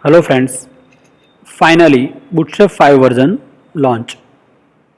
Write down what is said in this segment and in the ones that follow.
Hello friends, finally Bootstrap 5 version launch.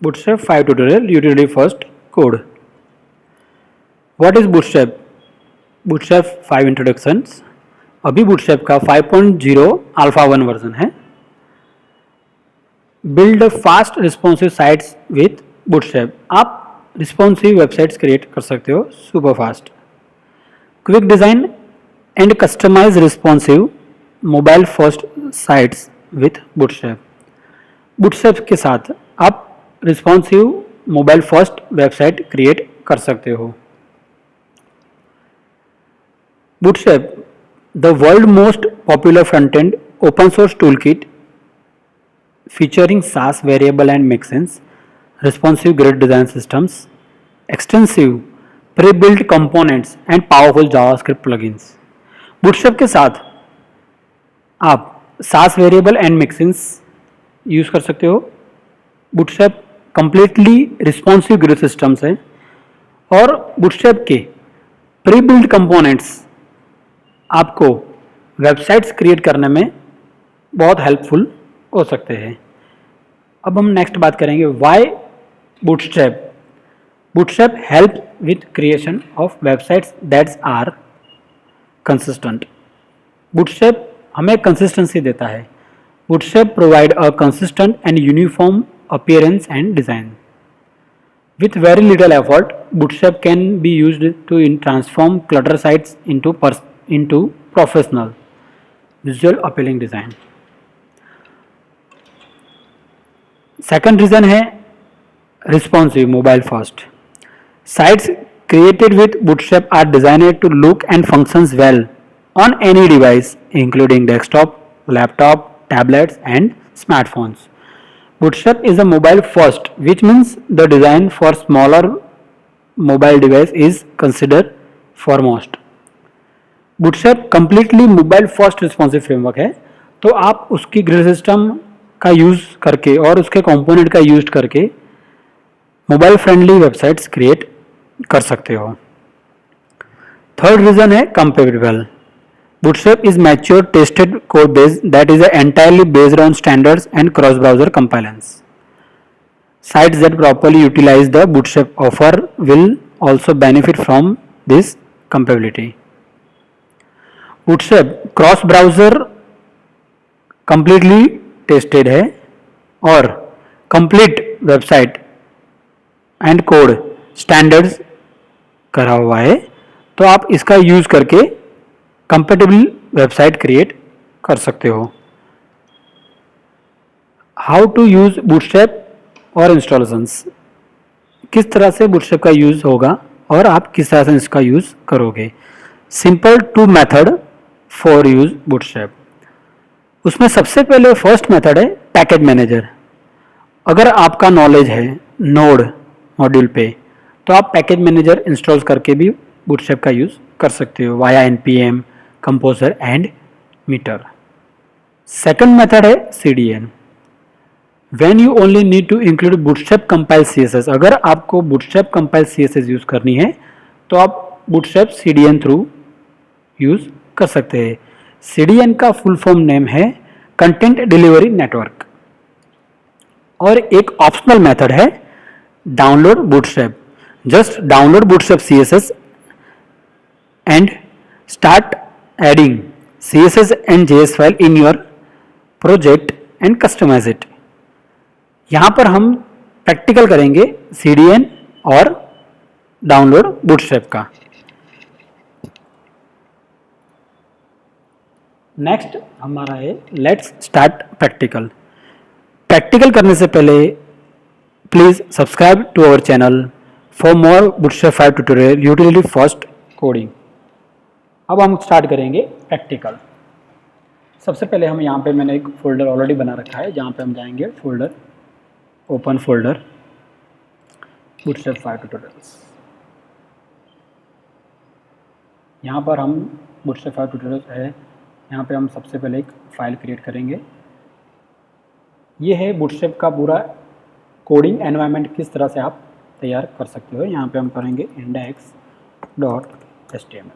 Bootstrap 5 tutorial utility first code. What is Bootstrap? Bootstrap 5 introductions. अभी Bootstrap का 5.0 alpha 1 version है. Build fast responsive sites with Bootstrap. आप responsive websites create कर सकते हो super fast. Quick design and customize responsive mobile first sites with bootstrap. Bootstrap के साथ आप responsive mobile first website create कर सकते हो. Bootstrap the world most popular front end open source tool kit featuring SaaS variable and mixins, responsive grid design systems, extensive pre-built components and powerful JavaScript plugins. Bootstrap के साथ आप सास variable and मिक्सिंस use कर सकते हो. Bootstrap completely responsive grid systems है और bootstrap के प्री बिल्ड कंपोनेंट्स आपको वेबसाइट्स क्रिएट करने में बहुत हेल्पफुल हो सकते हैं. अब हम नेक्स्ट बात करेंगे why Bootstrap. Bootstrap help with creation of websites that's are consistent. Bootstrap हमें कंसिस्टेंसी देता है. Bootstrap provide a consistent and uniform appearance and design. With very little effort Bootstrap can be used to transform clutter sites into professional visual appealing design. Second reason है responsive mobile first. Sites created with Bootstrap are designed to look and functions well on any device including desktop, laptop, tablets and smartphones. Bootstrap is a mobile first, which means the design for smaller mobile device is considered foremost. Bootstrap completely mobile first responsive framework है, तो आप उसकी grid system का use करके और उसके component का use करके मोबाइल फ्रेंडली वेबसाइट्स क्रिएट कर सकते हो. थर्ड रीजन है compatible. Bootstrap is mature tested code base that is entirely based on standards and cross browser compliance. Sites that properly utilize the Bootstrap offer will also benefit from this compatibility. Bootstrap cross browser completely tested है और complete website and code standards करा हुआ है, तो आप इसका use करके compatible website create कर सकते हो. हाउ टू यूज बूटस्ट्रैप और इंस्टॉलेशंस. किस तरह से बूटस्ट्रैप का यूज होगा और आप किस तरह से इसका यूज करोगे. Simple two method for use Bootstrap. उसमें सबसे पहले फर्स्ट मेथड है पैकेज मैनेजर. अगर आपका नॉलेज है नोड मॉड्यूल पे, तो आप पैकेज मैनेजर इंस्टॉल करके भी बूटस्ट्रैप का यूज कर सकते हो via npm, composer and Meteor. Second method है CDN. When you only need to include Bootstrap compile CSS. अगर आपको बूटस्ट्रैप कंपाइल CSS यूज करनी है तो आप बूटस्ट्रैप CDN थ्रू यूज कर सकते हैं. CDN का फुल फॉर्म नेम है कंटेंट डिलीवरी नेटवर्क. और एक ऑप्शनल मेथड है download bootstrap. Just download bootstrap CSS and start adding CSS and JS file in your project and customize it. यहाँ पर हम प्रैक्टिकल करेंगे CDN और डाउनलोड बूटस्ट्रैप का. नेक्स्ट हमारा है लेट्स स्टार्ट प्रैक्टिकल. प्रैक्टिकल करने से पहले please subscribe to our channel for more bootstrap 5 tutorial utility first coding. अब हम स्टार्ट करेंगे प्रैक्टिकल. सबसे पहले हम यहाँ पे मैंने एक फोल्डर ऑलरेडी बना रखा है जहाँ पे हम जाएंगे folder open folder bootstrap 5 tutorials. यहाँ पर हम बूटस्ट्रैप 5 ट्यूटोरियल्स है, यहाँ पे हम सबसे पहले एक फ़ाइल क्रिएट करेंगे. ये है बूटस्ट्रैप का पूरा कोडिंग एनवायरनमेंट किस तरह से आप तैयार कर सकते हो. यहाँ पे हम करेंगे index.html.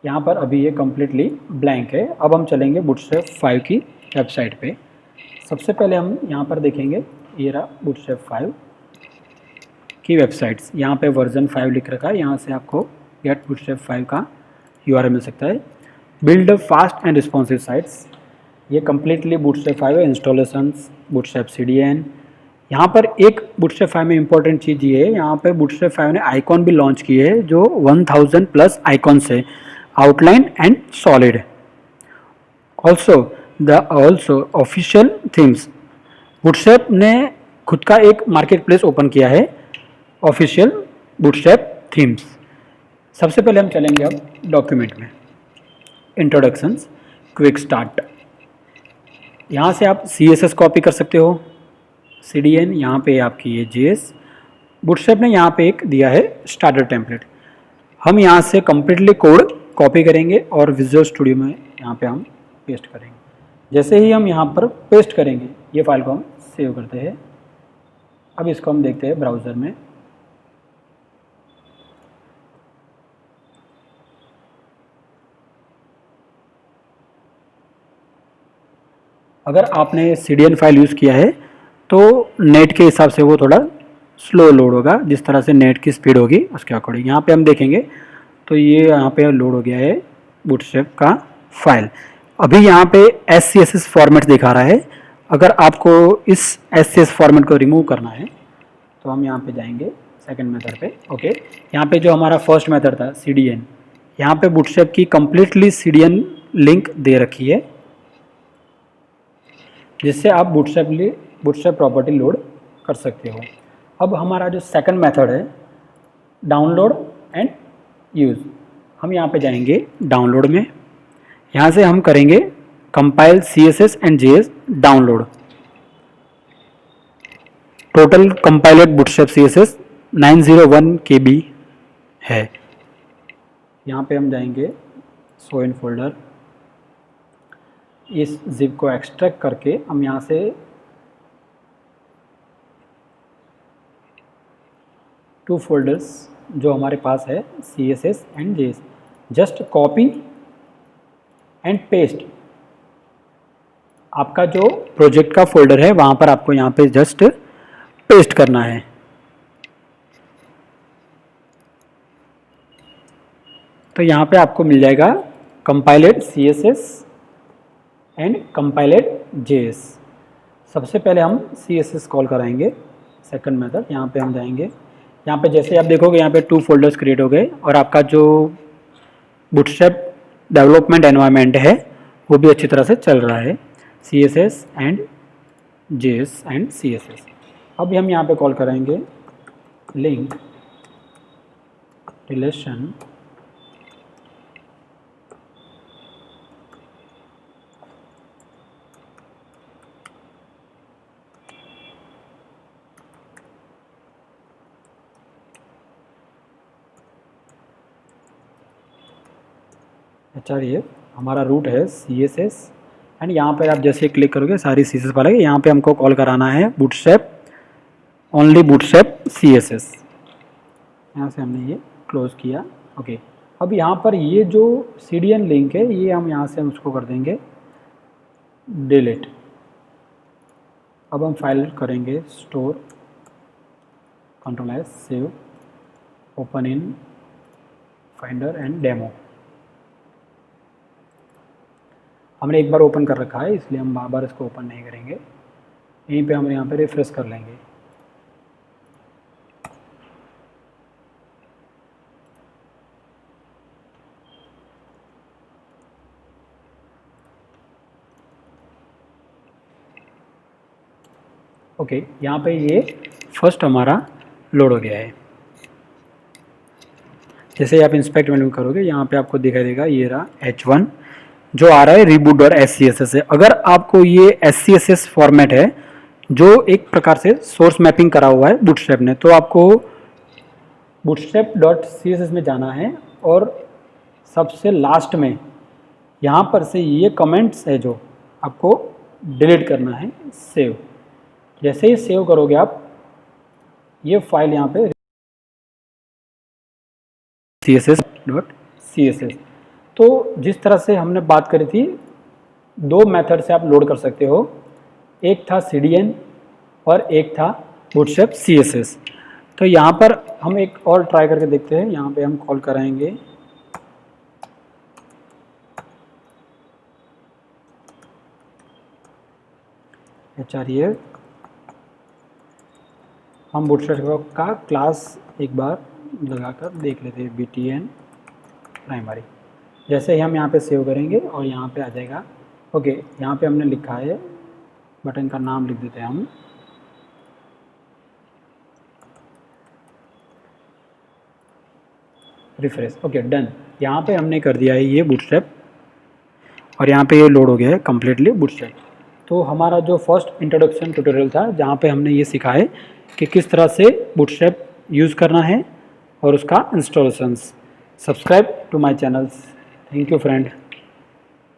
यहाँ पर अभी ये कम्प्लीटली ब्लैंक है। अब हम चलेंगे बूटस्ट्रैप 5 की वेबसाइट पे। सबसे पहले हम यहाँ पर देखेंगे, ये रहा बूटस्ट्रैप 5 की वेबसाइट्स। यहाँ पे वर्जन 5 लिख रखा है, यहाँ से आपको गेट बूटस्ट्रैप 5 का URL मिल सकता है। Build fast and responsive sites, ये कम्प्लीटली बूटस्ट्रैप 5 है। Installations bootstrap CDN। यहाँ पर एक बूटस्ट्रैप 5 में इंपॉर्टेंट चीज़ ये है, यहाँ पे बूटस्ट्रैप 5 ने आइकॉन भी लॉन्च किए है जो 1000 प्लस आइकॉन्स है, outline and solid. Also official themes, bootstrap ने खुद का एक मार्केट प्लेस ओपन किया है, ऑफिशियल बूटस्ट्रैप थीम्स। सबसे पहले हम चलेंगे अब डॉक्यूमेंट में, इंट्रोडक्शंस, क्विक स्टार्ट। यहाँ से आप CSS कॉपी कर सकते हो, CDN, यहाँ पे आपकी ये JS। बूटस्ट्रैप ने यहाँ पे एक दिया है स्टार्टर टेम्पलेट। हम यहाँ से कम्प्लीटली कोड कॉपी करेंगे और विजुअल स्टूडियो में यहाँ पे हम पेस्ट करेंगे। जैसे ही हम यहाँ पर पेस्ट करेंगे, ये फाइल को हम सेव करते हैं। अब इसको हम देखते हैं ब्राउज़र में। अगर आपने CDN फाइल यूज़ किया है तो नेट के हिसाब से वो थोड़ा स्लो लोड होगा, जिस तरह से नेट की स्पीड होगी उसके अकॉर्डिंग। यहाँ पे हम देखेंगे तो ये यहाँ पे लोड हो गया है बूटस्ट्रैप का फाइल। अभी यहाँ पे SCSS फॉर्मेट दिखा रहा है। अगर आपको इस SCSS फॉर्मेट को रिमूव करना है तो हम यहाँ पे जाएंगे सेकंड मेथड पे। ओके, यहाँ पे जो हमारा फर्स्ट मेथड था CDN, यहाँ पे बूटस्ट्रैप की कम्प्लीटली CDN लिंक दे रखी है, जिससे आप बूटस्ट्रैप प्रॉपर्टी लोड कर सकते हो। अब हमारा जो सेकंड मेथड है डाउनलोड एंड यूज़, हम यहाँ पे जाएंगे डाउनलोड में। यहाँ से हम करेंगे compile CSS and JS download. Total compiled Bootstrap CSS 901 KB है। यहाँ पे हम जाएंगे शो इन फोल्डर, इस जिप को एक्सट्रैक्ट करके हम यहाँ से टू फोल्डर्स जो हमारे पास है CSS and JS, just copy and paste. आपका जो प्रोजेक्ट का फोल्डर है वहाँ पर आपको यहाँ पे जस्ट पेस्ट करना है। तो यहाँ पे आपको मिल जाएगा कंपाइलेड CSS एंड कंपाइलेड JS। सबसे पहले हम CSS कॉल कराएंगे, सेकंड मेथड। यहाँ पे हम जाएंगे, यहाँ पे जैसे आप देखोगे यहाँ पे 2 फोल्डर्स क्रिएट हो गए और आपका जो बूटस्ट्रैप डेवलपमेंट एनवायरनमेंट है वो भी अच्छी तरह से चल रहा है, CSS and JS and CSS। अब हम यहाँ पे कॉल करेंगे लिंक रिलेशन HREF, हमारा रूट है CSS एंड यहाँ पर आप जैसे क्लिक करोगे सारी CSS वाला, यहाँ पे हमको कॉल कराना है बूटस्ट्रैप ओनली बूटस्ट्रैप CSS। यहाँ से हमने ये क्लोज किया। ओके, अब यहाँ पर ये जो CDN लिंक है ये हम यहाँ से हम उसको कर देंगे डिलीट। अब हम फाइल करेंगे store, Ctrl+S, save, open in finder and demo. हमने एक बार ओपन कर रखा है इसलिए हम बार बार इसको ओपन नहीं करेंगे। यहीं पे हम यहाँ पे रिफ्रेश कर लेंगे। ओके, यहाँ पे ये फर्स्ट हमारा लोड हो गया है। जैसे ही आप इंस्पेक्ट मेन्यू करोगे यहाँ पे आपको दिखाई देगा ये रहा H1 जो आ रहा है reboot.scss से। अगर आपको ये SCSS फॉर्मेट है जो एक प्रकार से सोर्स मैपिंग करा हुआ है बूटस्ट्रैप ने, तो आपको bootstrap.css में जाना है और सबसे लास्ट में यहाँ पर से ये कमेंट्स है जो आपको डिलीट करना है, सेव। जैसे ही सेव करोगे आप ये फाइल यहाँ पे CSS.css, तो जिस तरह से हमने बात करी थी, दो मेथड से आप लोड कर सकते हो, एक था CDN और एक था बूटस्ट्रैप CSS। तो यहाँ पर हम एक और ट्राई करके देखते हैं। यहाँ पे हम कॉल कराएंगे HREF। हम बूटस्ट्रैप का क्लास एक बार लगाकर देख लेते हैं, BTN प्राइमरी। जैसे ही हम यहाँ पे सेव करेंगे और यहाँ पे आ जाएगा। ओके, यहाँ पे हमने लिखा है, बटन का नाम लिख देते हैं हम, रिफ्रेश। Okay, done. यहाँ पे हमने कर दिया है ये बूटस्ट्रैप और यहाँ पे ये लोड हो गया है कम्प्लीटली बूटस्ट्रैप। तो हमारा जो फर्स्ट इंट्रोडक्शन ट्यूटोरियल था, जहाँ पे हमने ये सीखा है कि किस तरह से बूटस्ट्रैप यूज़ करना है और उसका installations. Subscribe to my channels. Thank you friend.